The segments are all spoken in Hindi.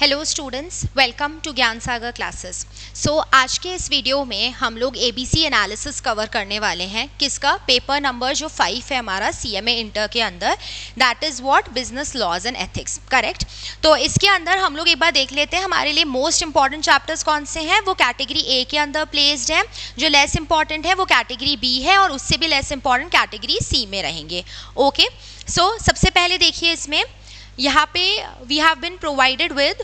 हेलो स्टूडेंट्स, वेलकम टू ज्ञान सागर क्लासेस। आज के इस वीडियो में हम लोग एबीसी एनालिसिस कवर करने वाले हैं। किसका? पेपर नंबर जो 5 है हमारा सीएमए इंटर के अंदर, that is what, business laws and ethics, correct. तो इसके अंदर हम लोग एक बार देख लेते हैं हमारे लिए मोस्ट इंपॉर्टेंट चैप्टर्स कौन से हैं। वो कैटेगरी ए के अंदर प्लेस्ड है, जो लेस इंपॉर्टेंट है वो कैटेगरी बी है, और उससे भी लेस इंपॉर्टेंट कैटेगरी सी में रहेंगे। ओके, सबसे पहले देखिए इसमें यहाँ पे we have been provided with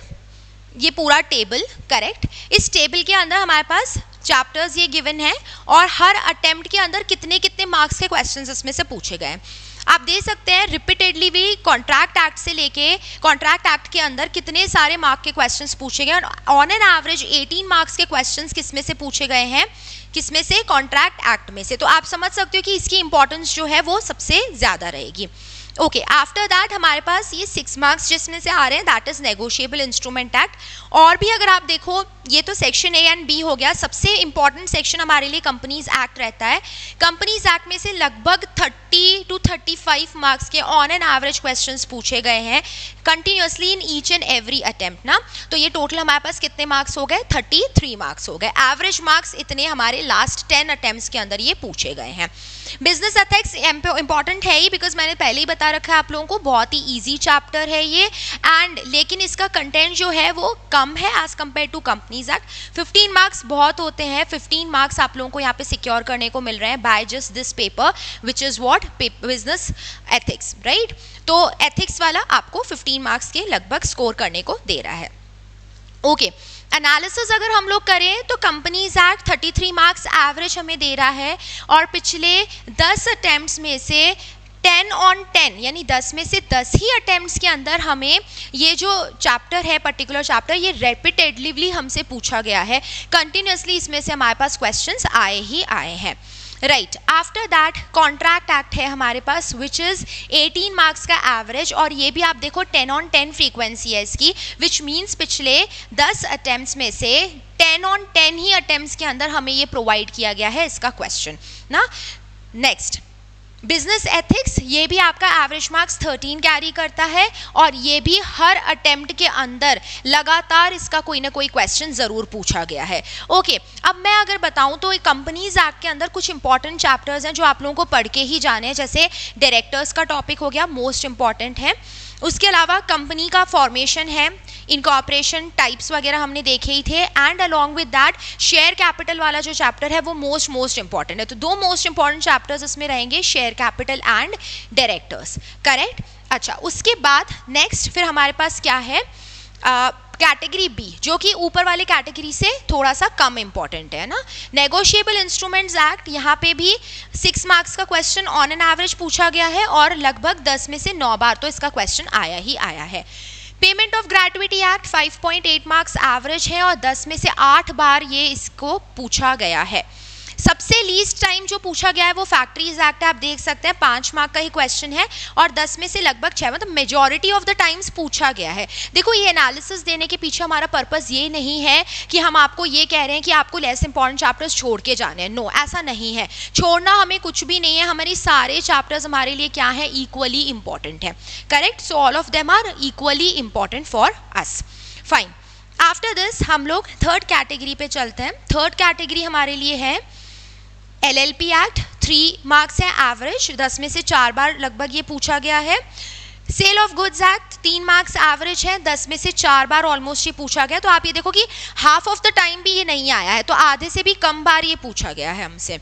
ये पूरा टेबल, करेक्ट। इस टेबल के अंदर हमारे पास चैप्टर्स ये गिवन है और हर अटेम्प्ट के अंदर कितने कितने मार्क्स के क्वेश्चंस इसमें से पूछे गए हैं। आप देख सकते हैं रिपीटेडली भी कॉन्ट्रैक्ट एक्ट से लेके कॉन्ट्रैक्ट एक्ट के अंदर कितने सारे मार्क के क्वेश्चंस पूछे गए, ऑन एन एवरेज 18 मार्क्स के क्वेश्चंस किसमें से पूछे गए हैं, किसमें से? कॉन्ट्रैक्ट एक्ट में से। तो आप समझ सकते हो कि इसकी इंपॉर्टेंस जो है वो सबसे ज़्यादा रहेगी। ओके, आफ्टर दैट हमारे पास ये 6 मार्क्स जिसमें से आ रहे हैं, that is negotiable instrument act. और भी अगर आप देखो, ये तो सेक्शन ए एंड बी हो गया। सबसे इंपॉर्टेंट सेक्शन हमारे लिए कंपनीज एक्ट रहता है। कंपनीज एक्ट में से लगभग 30 to 35 मार्क्स के ऑन एन एवरेज क्वेश्चंस पूछे गए हैं continuously in each and every attempt ना। तो ये टोटल हमारे पास कितने मार्क्स हो गए? 33 मार्क्स हो गए। एवरेज मार्क्स इतने हमारे लास्ट 10 अटेम्प्ट्स के अंदर ये पूछे गए हैं। बिजनेस एथिक्स इंपॉर्टेंट है ही, बिकॉज मैंने पहले ही बता रखा है आप लोगों को, बहुत ही इजी चैप्टर है ये, एंड लेकिन इसका कंटेंट जो है वो कम है as compared to companies act. 15 marks बहुत होते हैं। 15 मार्क्स आप लोगों को यहाँ पे सिक्योर करने को मिल रहे हैं by just this paper which is what, business ethics, right. तो एथिक्स वाला आपको 15 मार्क्स के लगभग स्कोर करने को दे रहा है। ओके, एनालिसिस अगर हम लोग करें तो कंपनीज एक्ट 33 मार्क्स एवरेज हमें दे रहा है, और पिछले 10 अटेम्प्ट्स में से 10 on 10 यानी 10 में से 10 ही अटेम्प्ट्स के अंदर हमें ये जो चैप्टर है, पर्टिकुलर चैप्टर, ये रेपिटेडली हमसे पूछा गया है। कंटिन्यूसली इसमें से हमारे पास क्वेश्चंस आए ही आए हैं, right. After that contract act है हमारे पास विच इज़ 18 मार्क्स का एवरेज, और ये भी आप देखो 10 on 10 फ्रीक्वेंसी है इसकी, विच मीन्स पिछले 10 अटेम्प्ट्स में से 10 on 10 ही अटेम्प्ट्स के अंदर हमें ये प्रोवाइड किया गया है इसका क्वेश्चन ना। नेक्स्ट, बिजनेस एथिक्स, ये भी आपका एवरेज मार्क्स 13 कैरी करता है, और ये भी हर अटेम्प्ट के अंदर लगातार इसका कोई ना कोई क्वेश्चन ज़रूर पूछा गया है। ओके, अब मैं अगर बताऊं तो कंपनीज एक्ट के अंदर कुछ इंपॉर्टेंट चैप्टर्स हैं जो आप लोगों को पढ़ के ही जाने हैं। जैसे डायरेक्टर्स का टॉपिक हो गया, मोस्ट इंपॉर्टेंट है। उसके अलावा कंपनी का फॉर्मेशन है, इनकॉर्पोरेशन टाइप्स वगैरह हमने देखे ही थे, and along with that share capital वाला जो चैप्टर है वो मोस्ट इंपॉर्टेंट है। तो 2 मोस्ट इंपॉर्टेंट चैप्टर्स इसमें रहेंगे, share capital and directors, correct. अच्छा, उसके बाद नेक्स्ट फिर हमारे पास क्या है, कैटेगरी बी, जो कि ऊपर वाले कैटेगरी से थोड़ा सा कम इंपॉर्टेंट है ना। नेगोशिएबल इंस्ट्रूमेंट्स एक्ट, यहाँ पे भी 6 मार्क्स का क्वेश्चन ऑन एन एवरेज पूछा गया है, और लगभग 10 में से 9 बार तो इसका क्वेश्चन आया ही आया है। Payment of gratuity act 5.8 marks average है, और 10 में से 8 बार ये इसको पूछा गया है। सबसे लीस्ट टाइम जो पूछा गया है वो फैक्ट्रीज एक्ट है, आप देख सकते हैं 5 मार्क का ही क्वेश्चन है, और 10 में से लगभग 6, मतलब मेजॉरिटी ऑफ द टाइम्स पूछा गया है। देखो, ये एनालिसिस देने के पीछे हमारा पर्पस ये नहीं है कि हम आपको ये कह रहे हैं कि आपको लेस इंपॉर्टेंट चैप्टर्स छोड़ के जाने हैं। नो, ऐसा नहीं है। छोड़ना हमें कुछ भी नहीं है। हमारे सारे चैप्टर्स हमारे लिए क्या है, इक्वली इंपॉर्टेंट है, correct. So all of them are equally important for us, fine. After this हम लोग थर्ड कैटेगरी पे चलते हैं। थर्ड कैटेगरी हमारे लिए है LLP एक्ट, 3 मार्क्स है एवरेज, 10 में से 4 बार लगभग ये पूछा गया है। Sale of goods act 3 marks average है, 10 में से 4 बार ऑलमोस्ट ये पूछा गया। तो आप ये देखो कि हाफ ऑफ द टाइम भी ये नहीं आया है, तो आधे से भी कम बार ये पूछा गया है हमसे।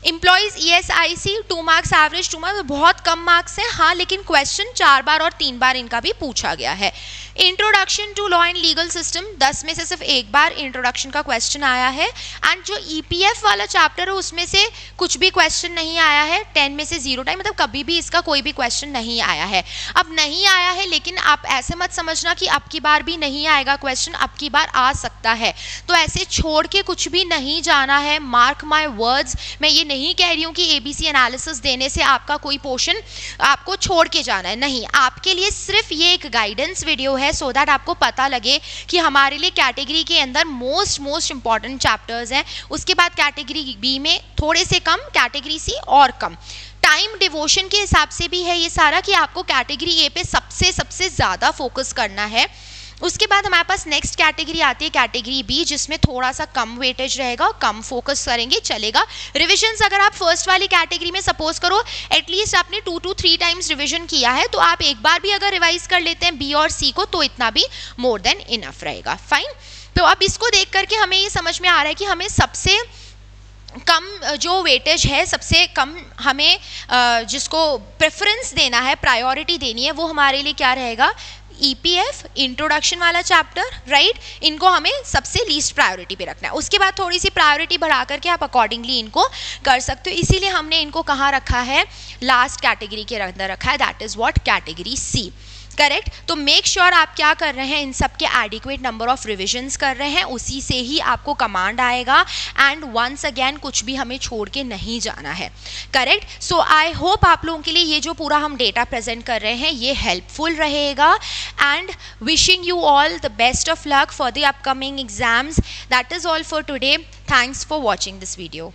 Employees ESIC 2 marks average, 2 marks बहुत कम मार्क्स हैं, हाँ, लेकिन क्वेश्चन 4 बार और 3 बार इनका भी पूछा गया है। Introduction to law and legal system, 10 में से सिर्फ 1 बार इंट्रोडक्शन का क्वेश्चन आया है, एंड जो EPF वाला चैप्टर है उसमें से कुछ भी क्वेश्चन नहीं आया है। 10 में से 0 टाइम, मतलब कभी भी इसका कोई भी क्वेश्चन नहीं आया है। अब नहीं आया है, लेकिन आप ऐसे मत समझना कि अब की बार भी नहीं आएगा क्वेश्चन, अब की बार आ सकता है। तो ऐसे छोड़ के कुछ भी नहीं जाना है, मार्क माई वर्ड्स। मैं ये नहीं कह रही हूँ कि एबीसी एनालिसिस देने से आपका कोई पोर्शन आपको छोड़ के जाना है, नहीं। आपके लिए सिर्फ ये एक गाइडेंस वीडियो है, सो दैट आपको पता लगे कि हमारे लिए कैटेगरी के अंदर मोस्ट इंपॉर्टेंट चैप्टर्स हैं। उसके बाद कैटेगरी बी में थोड़े से कम, कैटेगरी सी और कम। टाइम डिवोशन के हिसाब से भी है ये सारा कि आपको कैटेगरी ए पे सबसे ज़्यादा फोकस करना है, उसके बाद हमारे पास नेक्स्ट कैटेगरी आती है कैटेगरी बी, जिसमें थोड़ा सा कम वेटेज रहेगा, कम फोकस करेंगे, चलेगा। रिविजन्स अगर आप फर्स्ट वाली कैटेगरी में सपोज करो एटलीस्ट आपने 2 to 3 टाइम्स रिविजन किया है, तो आप एक बार भी अगर रिवाइज कर लेते हैं बी और सी को तो इतना भी मोर देन इनफ रहेगा। फाइन। तो अब इसको देख करके हमें ये समझ में आ रहा है कि हमें सबसे कम जो वेटेज है, सबसे कम हमें जिसको प्रेफरेंस देना है, प्रायोरिटी देनी है, वो हमारे लिए क्या रहेगा, EPF इंट्रोडक्शन वाला चैप्टर, राइट। इनको हमें सबसे लीस्ट प्रायोरिटी पे रखना है। उसके बाद थोड़ी सी प्रायोरिटी बढ़ा करके आप अकॉर्डिंगली इनको कर सकते हो, इसीलिए हमने इनको कहाँ रखा है, लास्ट कैटेगरी के अंदर रखा है, that is what, category C. Correct. तो मेक श्योर आप क्या कर रहे हैं, इन सब के एडिक्वेट नंबर ऑफ रिविजन्स कर रहे हैं, उसी से ही आपको कमांड आएगा। एंड वंस अगेन कुछ भी हमें छोड़ के नहीं जाना है। करेक्ट। सो आई होप आप लोगों के लिए ये जो पूरा हम डेटा प्रेजेंट कर रहे हैं ये हेल्पफुल रहेगा। And wishing you all the best of luck for the upcoming exams. That is all for today. Thanks for watching this video.